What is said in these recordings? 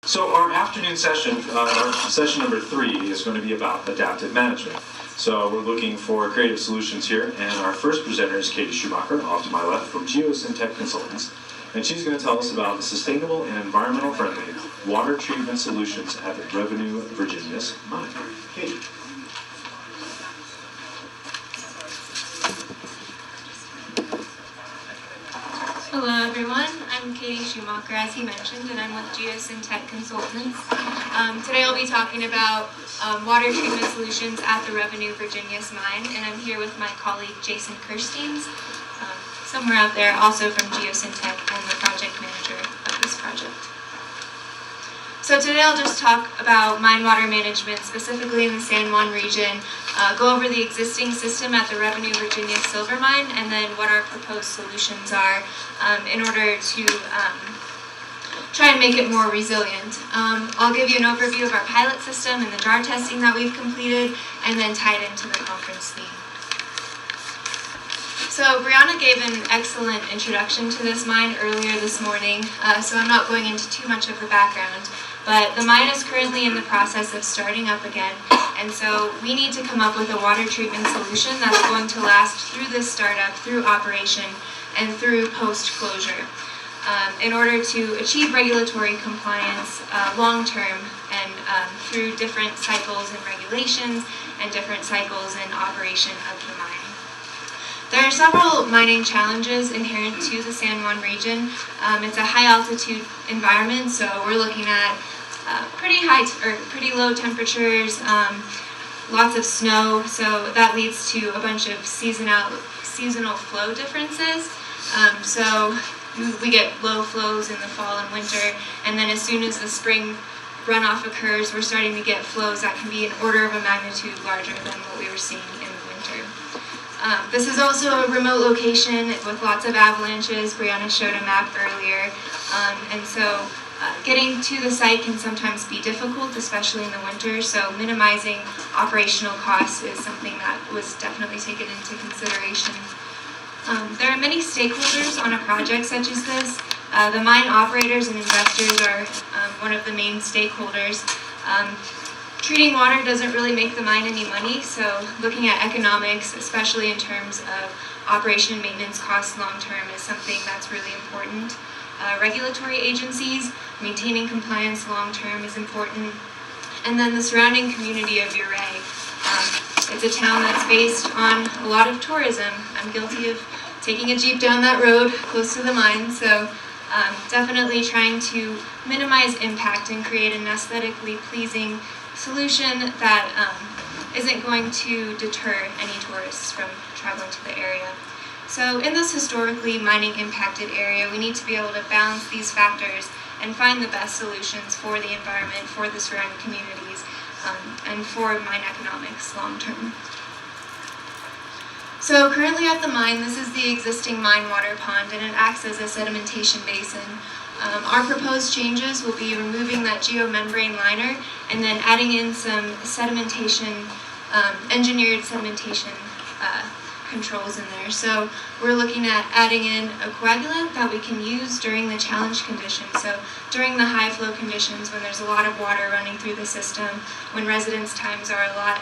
So our afternoon session, our session number 3, is going to be about adaptive management. So we're looking for creative solutions here, and our first presenter is Katie Schumacher, off to my left, from Geosyntec Consultants. And she's going to tell us about the sustainable and environmental friendly water treatment solutions at the Virginius mine. Katie. Hello everyone, I'm Katie Schumacher, as he mentioned, and I'm with Geosyntec Consultants. Today I'll be talking about water treatment solutions at the Virginius mine, and I'm here with my colleague Jason Kerstiens, somewhere out there, also from Geosyntec and the project manager of this project. So today I'll just talk about mine water management, specifically in the San Juan region, go over the existing system at the Virginius Silver mine, and then what our proposed solutions are in order to try and make it more resilient. I'll give you an overview of our pilot system and the jar testing that we've completed, and then tie it into the conference theme. So Brianna gave an excellent introduction to this mine earlier this morning, so I'm not going into too much of the background. But the mine is currently in the process of starting up again, and so we need to come up with a water treatment solution that's going to last through this startup, through operation, and through post-closure, in order to achieve regulatory compliance long-term and through different cycles and regulations and different cycles in operation of the mine. There are several mining challenges inherent to the San Juan region. It's a high-altitude environment, so we're looking at pretty low temperatures, lots of snow, so that leads to a bunch of seasonal flow differences. So we get low flows in the fall and winter, and then as soon as the spring runoff occurs, we're starting to get flows that can be an order of a magnitude larger than what we were seeing in the winter. This is also a remote location with lots of avalanches. Brianna showed a map earlier, and so getting to the site can sometimes be difficult, especially in the winter, so minimizing operational costs is something that was definitely taken into consideration. There are many stakeholders on a project such as this. The mine operators and investors are one of the main stakeholders. Treating water doesn't really make the mine any money, so looking at economics, especially in terms of operation and maintenance costs long-term, is something that's really important. Regulatory agencies, maintaining compliance long-term is important. And then the surrounding community of Ouray. It's a town that's based on a lot of tourism. I'm guilty of taking a Jeep down that road close to the mine, so definitely trying to minimize impact and create an aesthetically pleasing solution that isn't going to deter any tourists from traveling to the area. So in this historically mining impacted area, we need to be able to balance these factors and find the best solutions for the environment, for the surrounding communities, and for mine economics long term. So currently at the mine, this is the existing mine water pond, and it acts as a sedimentation basin. Our proposed changes will be removing that geomembrane liner and then adding in some sedimentation, engineered sedimentation controls in there. So we're looking at adding in a coagulant that we can use during the challenge conditions. So during the high flow conditions, when there's a lot of water running through the system, when residence times are a lot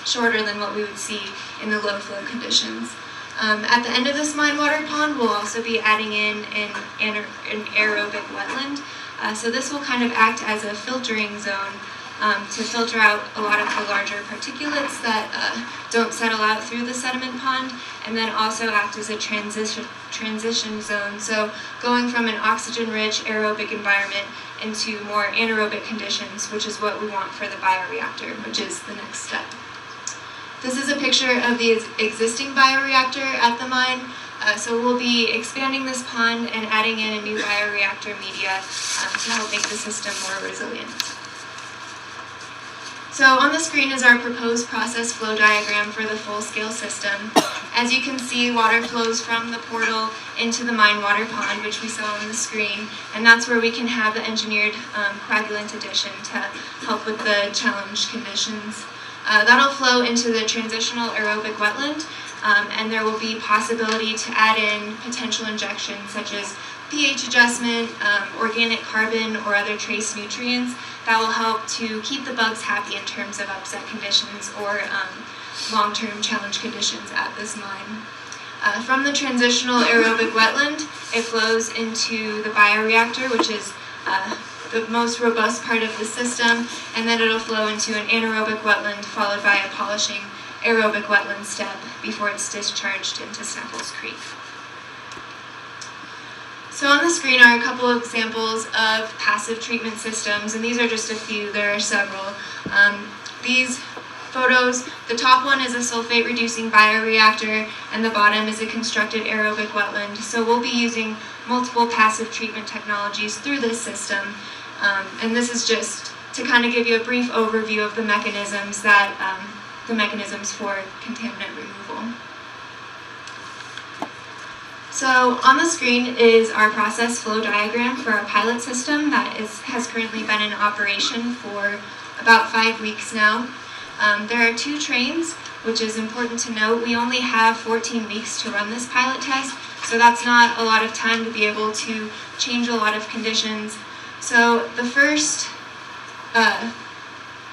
shorter than what we would see in the low flow conditions. At the end of this mine water pond, we'll also be adding in an aerobic wetland. So this will kind of act as a filtering zone to filter out a lot of the larger particulates that don't settle out through the sediment pond, and then also act as a transition zone. So going from an oxygen-rich aerobic environment into more anaerobic conditions, which is what we want for the bioreactor, which is the next step. This is a picture of the existing bioreactor at the mine. So we'll be expanding this pond and adding in a new bioreactor media to help make the system more resilient. So on the screen is our proposed process flow diagram for the full-scale system. As you can see, water flows from the portal into the mine water pond, which we saw on the screen, and that's where we can have the engineered coagulant addition to help with the challenge conditions. That'll flow into the transitional aerobic wetland, and there will be possibility to add in potential injections such as pH adjustment, organic carbon, or other trace nutrients that will help to keep the bugs happy in terms of upset conditions or long-term challenge conditions at this mine. From the transitional aerobic wetland, it flows into the bioreactor, which is the most robust part of the system, and then it'll flow into an anaerobic wetland followed by a polishing aerobic wetland step before it's discharged into Snaffles Creek. So on the screen are a couple of examples of passive treatment systems, and these are just a few, there are several. These photos, the top one is a sulfate reducing bioreactor, and the bottom is a constructed aerobic wetland. So we'll be using multiple passive treatment technologies through this system, and this is just to kind of give you a brief overview of the mechanisms for contaminant removal. So on the screen is our process flow diagram for our pilot system that has currently been in operation for about 5 weeks now. There are 2 trains, which is important to note. We only have 14 weeks to run this pilot test, so that's not a lot of time to be able to change a lot of conditions. So the first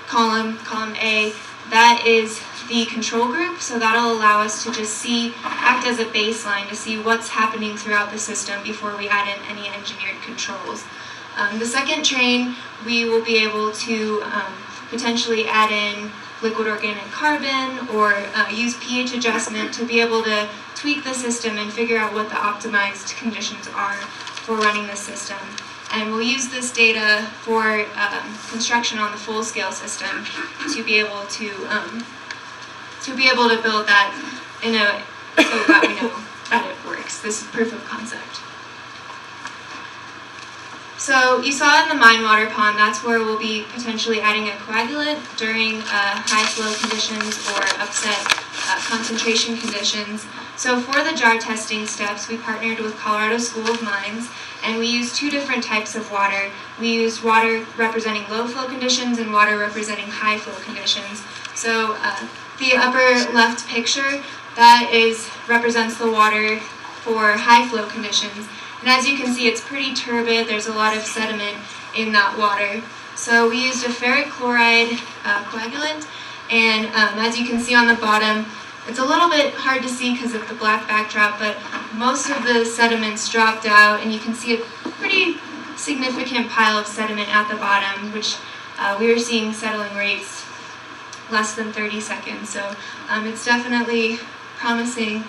column A, that is the control group, so that'll allow us to just act as a baseline to see what's happening throughout the system before we add in any engineered controls. The second train, we will be able to potentially add in liquid organic carbon or use pH adjustment to be able to tweak the system and figure out what the optimized conditions are for running the system. And we'll use this data for construction on the full-scale system to be able to build that so that we know that it works. This is proof of concept. So you saw in the mine water pond, that's where we'll be potentially adding a coagulant during high flow conditions or upset concentration conditions. So for the jar testing steps, we partnered with Colorado School of Mines, and we used 2 different types of water. We used water representing low flow conditions and water representing high flow conditions. So the upper left picture, that represents the water for high flow conditions. And as you can see, it's pretty turbid. There's a lot of sediment in that water. So we used a ferric chloride coagulant, and as you can see on the bottom, it's a little bit hard to see because of the black backdrop, but most of the sediments dropped out, and you can see a pretty significant pile of sediment at the bottom, which we were seeing settling rates less than 30 seconds. So it's definitely promising.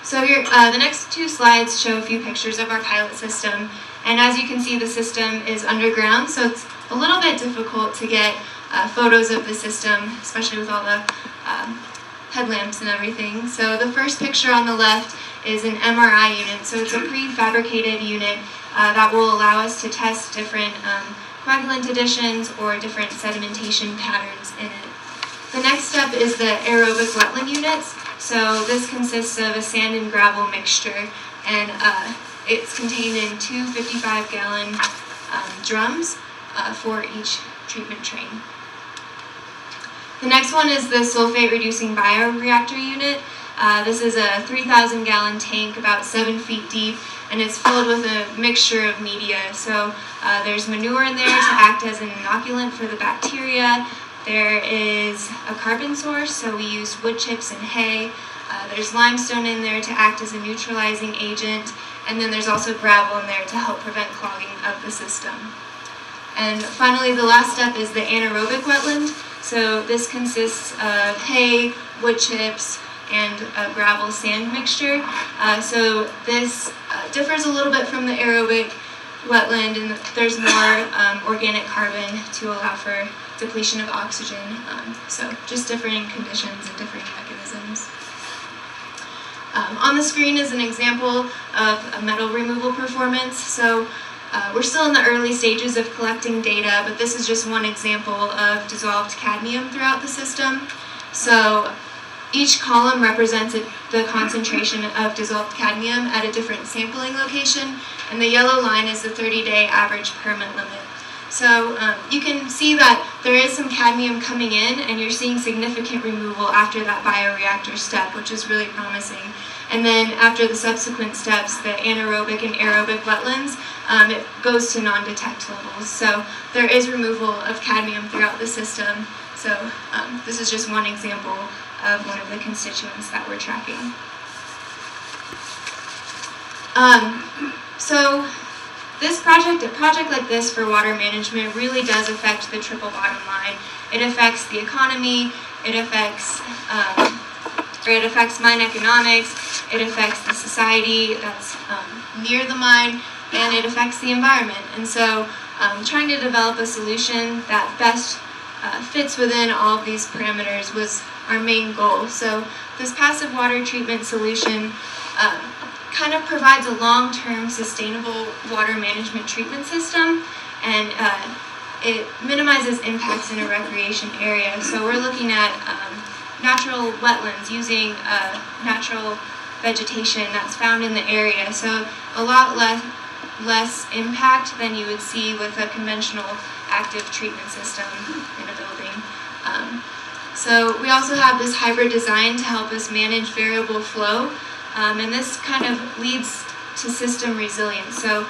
So the next 2 slides show a few pictures of our pilot system, and as you can see, the system is underground, so it's a little bit difficult to get photos of the system, especially with all the headlamps and everything. So the first picture on the left is an MRI unit, so it's a prefabricated unit that will allow us to test different coagulant additions or different sedimentation patterns in it. The next step is the aerobic wetland units. So this consists of a sand and gravel mixture, and it's contained in 2 55-gallon drums for each treatment train. The next one is the sulfate reducing bioreactor unit. This is a 3,000-gallon tank about 7 feet deep, and it's filled with a mixture of media. So there's manure in there to act as an inoculant for the bacteria. There is a carbon source, so we use wood chips and hay. There's limestone in there to act as a neutralizing agent, and then there's also gravel in there to help prevent clogging of the system. And finally, the last step is the anaerobic wetland. So this consists of hay, wood chips, and a gravel sand mixture. So this differs a little bit from the aerobic wetland, and there's more organic carbon to allow for depletion of oxygen. So just differing conditions and differing mechanisms. On the screen is an example of a metal removal performance. So we're still in the early stages of collecting data, but this is just one example of dissolved cadmium throughout the system. So each column represents the concentration of dissolved cadmium at a different sampling location, and the yellow line is the 30-day average permit limit. So you can see that there is some cadmium coming in, and you're seeing significant removal after that bioreactor step, which is really promising. And then after the subsequent steps, the anaerobic and aerobic wetlands, it goes to non-detect levels. So there is removal of cadmium throughout the system. So this is just one example of one of the constituents that we're tracking. So this project, a project like this for water management, really does affect the triple bottom line. It affects the economy, it affects mine economics, it affects the society that's near the mine, and it affects the environment. And so trying to develop a solution that best fits within all of these parameters was our main goal. So this passive water treatment solution kind of provides a long-term sustainable water management treatment system, and it minimizes impacts in a recreation area. So we're looking at natural wetlands using natural vegetation that's found in the area. So a lot less impact than you would see with a conventional active treatment system in a building. So we also have this hybrid design to help us manage variable flow. And this kind of leads to system resilience. So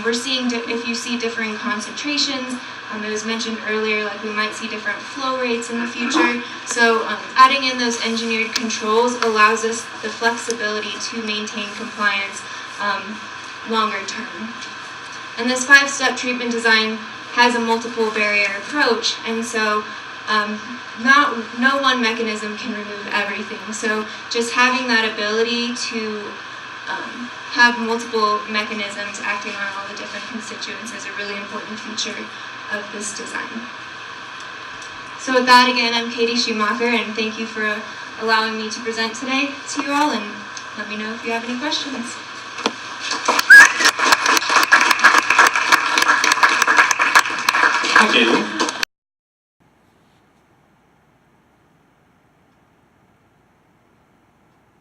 we're seeing, if you see differing concentrations, it was mentioned earlier, like we might see different flow rates in the future. So adding in those engineered controls allows us the flexibility to maintain compliance longer term. And this 5-step treatment design has a multiple barrier approach, and so no one mechanism can remove everything. So just having that ability to have multiple mechanisms acting on all the different constituents is a really important feature of this design. So with that, again, I'm Katie Schumacher, and thank you for allowing me to present today to you all, and let me know if you have any questions. Hi, Katie.